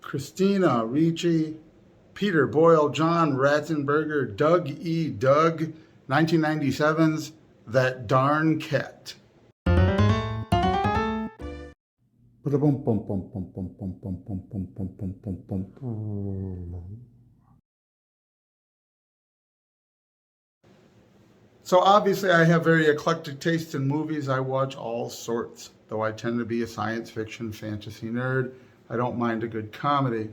Christina Ricci, Peter Boyle, John Ratzenberger, Doug E. Doug, 1997's That Darn Cat. So obviously I have very eclectic taste in movies. I watch all sorts, though I tend to be a science fiction fantasy nerd. I don't mind a good comedy.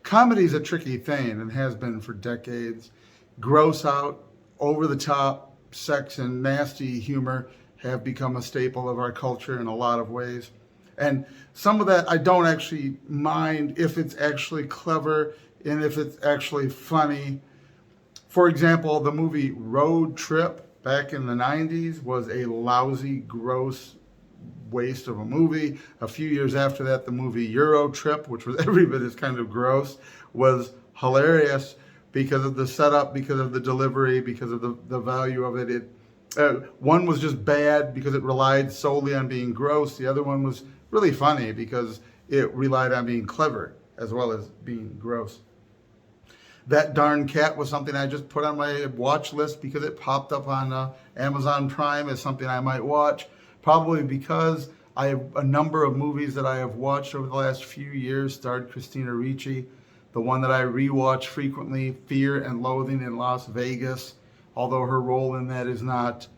Comedy's a tricky thing and has been for decades. Gross out, over the top, sex and nasty humor have become a staple of our culture in a lot of ways. And some of that I don't actually mind if it's actually clever and if it's actually funny. For example, the movie Road Trip back in the 90s was a lousy, gross waste of a movie. A few years after that, the movie Euro Trip, which was every bit as kind of gross, was hilarious because of the setup, because of the delivery, because of the value of it. One was just bad because it relied solely on being gross. The other one was really funny because it relied on being clever as well as being gross. That Darn Cat was something I just put on my watch list because it popped up on Amazon Prime as something I might watch. Probably because I have a number of movies that I have watched over the last few years starred Christina Ricci. The one that I rewatch frequently, Fear and Loathing in Las Vegas. Although her role in that is not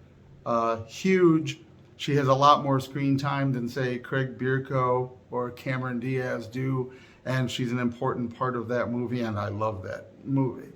huge, she has a lot more screen time than, say, Craig Bierko or Cameron Diaz do, and she's an important part of that movie, and I love that movie.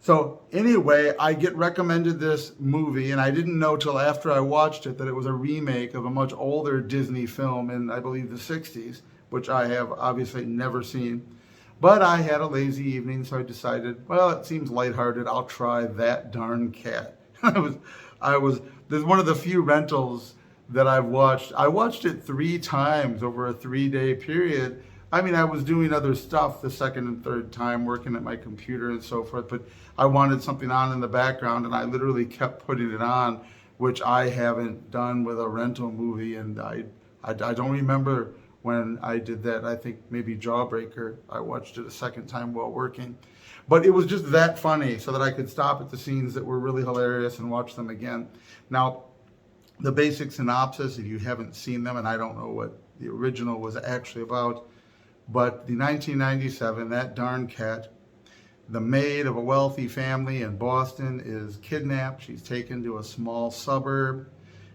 So anyway, I get recommended this movie, and I didn't know till after I watched it that it was a remake of a much older Disney film in, I believe, the 60s, which I have obviously never seen. But I had a lazy evening, so I decided, well, it seems lighthearted. I'll try That Darn Cat. This is one of the few rentals that I've watched. I watched it 3 times over a 3-day period. I mean, I was doing other stuff the second and third time, working at my computer and so forth, but I wanted something on in the background, and I literally kept putting it on, which I haven't done with a rental movie, and I don't remember when I did that. I think maybe Jawbreaker, I watched it a second time while working. But it was just that funny so that I could stop at the scenes that were really hilarious and watch them again. Now, the basic synopsis, if you haven't seen them, and I don't know what the original was actually about, but the 1997, That Darn Cat, the maid of a wealthy family in Boston is kidnapped. She's taken to a small suburb,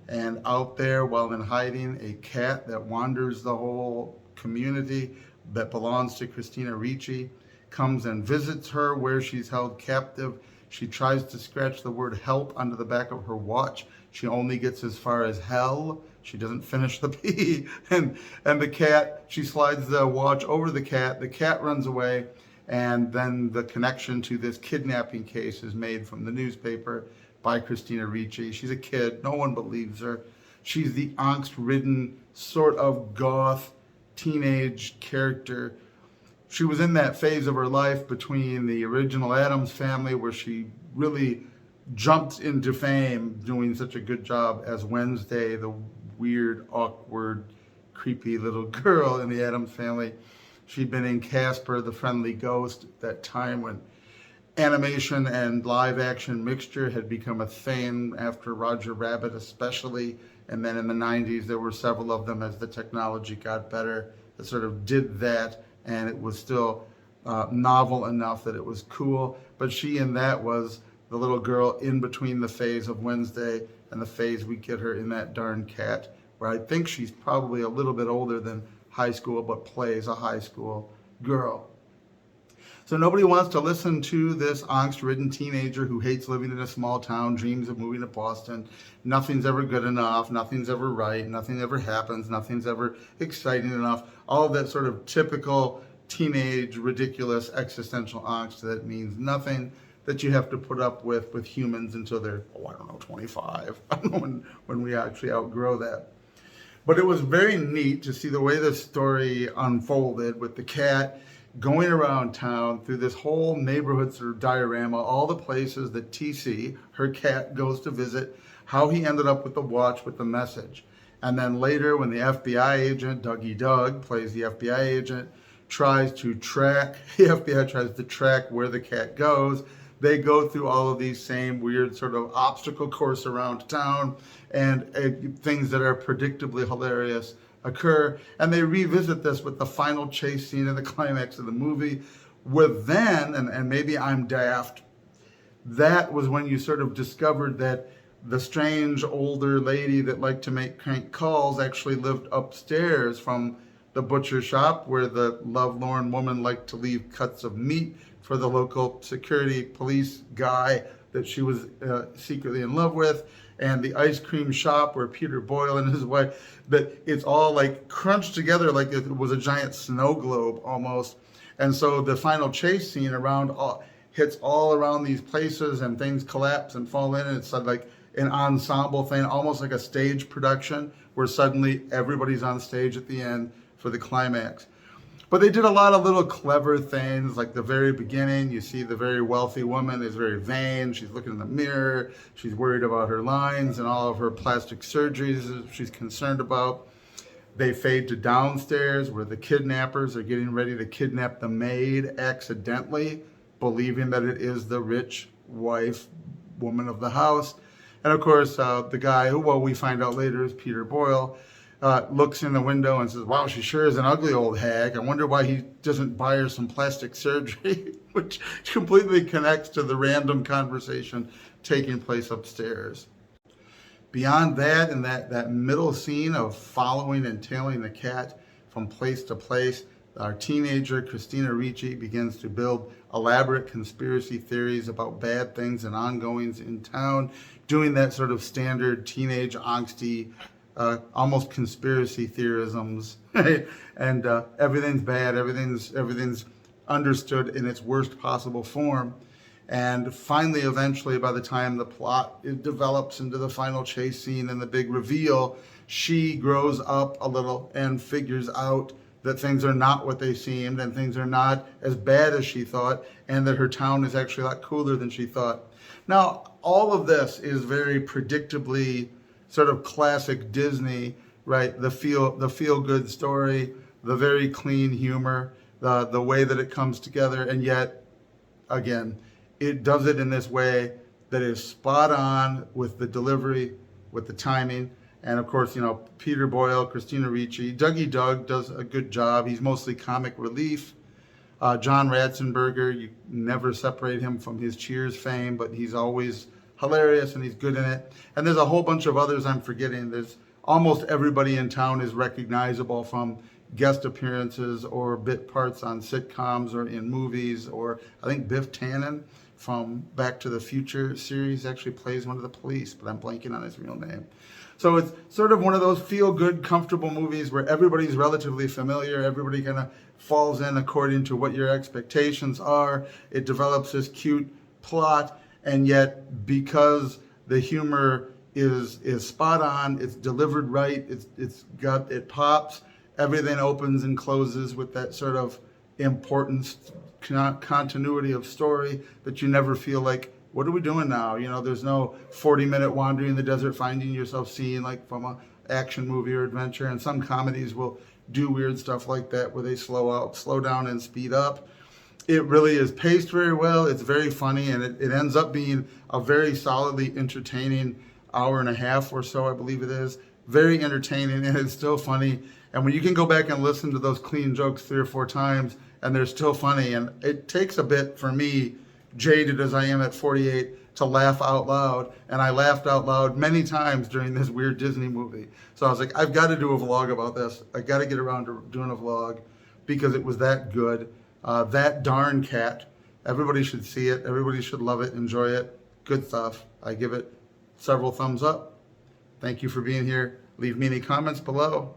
and out there, while in hiding, a cat that wanders the whole community that belongs to Christina Ricci comes and visits her where she's held captive. She tries to scratch the word help onto the back of her watch. She only gets as far as hell. She doesn't finish the P. And the cat, she slides the watch over the cat runs away, and then the connection to this kidnapping case is made from the newspaper by Christina Ricci. She's a kid, no one believes her. She's the angst-ridden, sort of goth, teenage character. She was in that phase of her life between the original Addams Family, where she really jumped into fame doing such a good job as Wednesday, the weird, awkward, creepy little girl in the Addams Family. She'd been in Casper, the Friendly Ghost, at that time when animation and live action mixture had become a thing after Roger Rabbit especially. And then in the 90s, there were several of them as the technology got better that sort of did that, and it was still novel enough that it was cool. But she in that was the little girl in between the phase of Wednesday and the phase we get her in That Darn Cat, where I think she's probably a little bit older than high school, but plays a high school girl. So nobody wants to listen to this angst-ridden teenager who hates living in a small town, dreams of moving to Boston. Nothing's ever good enough, nothing's ever right, nothing ever happens, nothing's ever exciting enough. All of that sort of typical teenage, ridiculous existential angst that means nothing, that you have to put up with humans until they're, 25. I don't know when we actually outgrow that. But it was very neat to see the way the story unfolded with the cat going around town through this whole neighborhood sort of diorama, all the places that TC, her cat, goes to visit, how he ended up with the watch with the message. And then later when the FBI agent, Dougie Doug, plays the FBI agent, tries to track, the FBI tries to track where the cat goes. They go through all of these same weird sort of obstacle course around town, and things that are predictably hilarious occur. And they revisit this with the final chase scene in the climax of the movie, where then, and maybe I'm daft, that was when you sort of discovered that the strange older lady that liked to make crank calls actually lived upstairs from the butcher shop, where the lovelorn woman liked to leave cuts of meat for the local security police guy that she was secretly in love with, and the ice cream shop where Peter Boyle and his wife, that it's all like crunched together like it was a giant snow globe almost. And so the final chase scene hits all around these places, and things collapse and fall in, and it's like an ensemble thing, almost like a stage production, where suddenly everybody's on stage at the end for the climax. But they did a lot of little clever things, like the very beginning, you see the very wealthy woman is very vain, she's looking in the mirror, she's worried about her lines and all of her plastic surgeries she's concerned about. They fade to downstairs, where the kidnappers are getting ready to kidnap the maid accidentally, believing that it is the rich wife, woman of the house. And of course, the guy, who, well, we find out later is Peter Boyle, looks in the window and says, wow, she sure is an ugly old hag. I wonder why he doesn't buy her some plastic surgery, which completely connects to the random conversation taking place upstairs. Beyond that, in that middle scene of following and tailing the cat from place to place, our teenager, Christina Ricci, begins to build elaborate conspiracy theories about bad things and ongoings in town, doing that sort of standard teenage angsty, almost conspiracy theorisms, right? And everything's bad, everything's understood in its worst possible form. And finally, eventually, by the time the plot develops into the final chase scene and the big reveal, she grows up a little and figures out that things are not what they seemed, and things are not as bad as she thought, and that her town is actually a lot cooler than she thought. Now, all of this is very predictably sort of classic Disney, right? The feel good story, the very clean humor, the way that it comes together, and yet, again, it does it in this way that is spot on with the delivery, with the timing. And of course, Peter Boyle, Christina Ricci, Dougie Doug does a good job. He's mostly comic relief. John Ratzenberger, you never separate him from his Cheers fame, but he's always hilarious and he's good in it. And there's a whole bunch of others I'm forgetting. There's almost everybody in town is recognizable from guest appearances or bit parts on sitcoms or in movies. Or I think Biff Tannen from Back to the Future series actually plays one of the police, but I'm blanking on his real name. So it's sort of one of those feel-good, comfortable movies where everybody's relatively familiar. Everybody kind of falls in according to what your expectations are. It develops this cute plot, and yet because the humor is spot on, it's delivered right, it pops, everything opens and closes with that sort of important continuity of story that you never feel like, what are we doing now? There's no 40-minute wandering in the desert, finding yourself seeing like from an action movie or adventure. And some comedies will do weird stuff like that where they slow down and speed up. It really is paced very well. It's very funny, and it ends up being a very solidly entertaining hour and a half or so, I believe it is. Very entertaining, and it's still funny. And when you can go back and listen to those clean jokes 3 or 4 times, and they're still funny, and it takes a bit for me, jaded as I am at 48, to laugh out loud. And I laughed out loud many times during this weird Disney movie. So I was like, I've got to do a vlog about this. I got to get around to doing a vlog because it was that good. That darn cat. Everybody should see it. Everybody should love it, enjoy it. Good stuff. I give it several thumbs up. Thank you for being here. Leave me any comments below.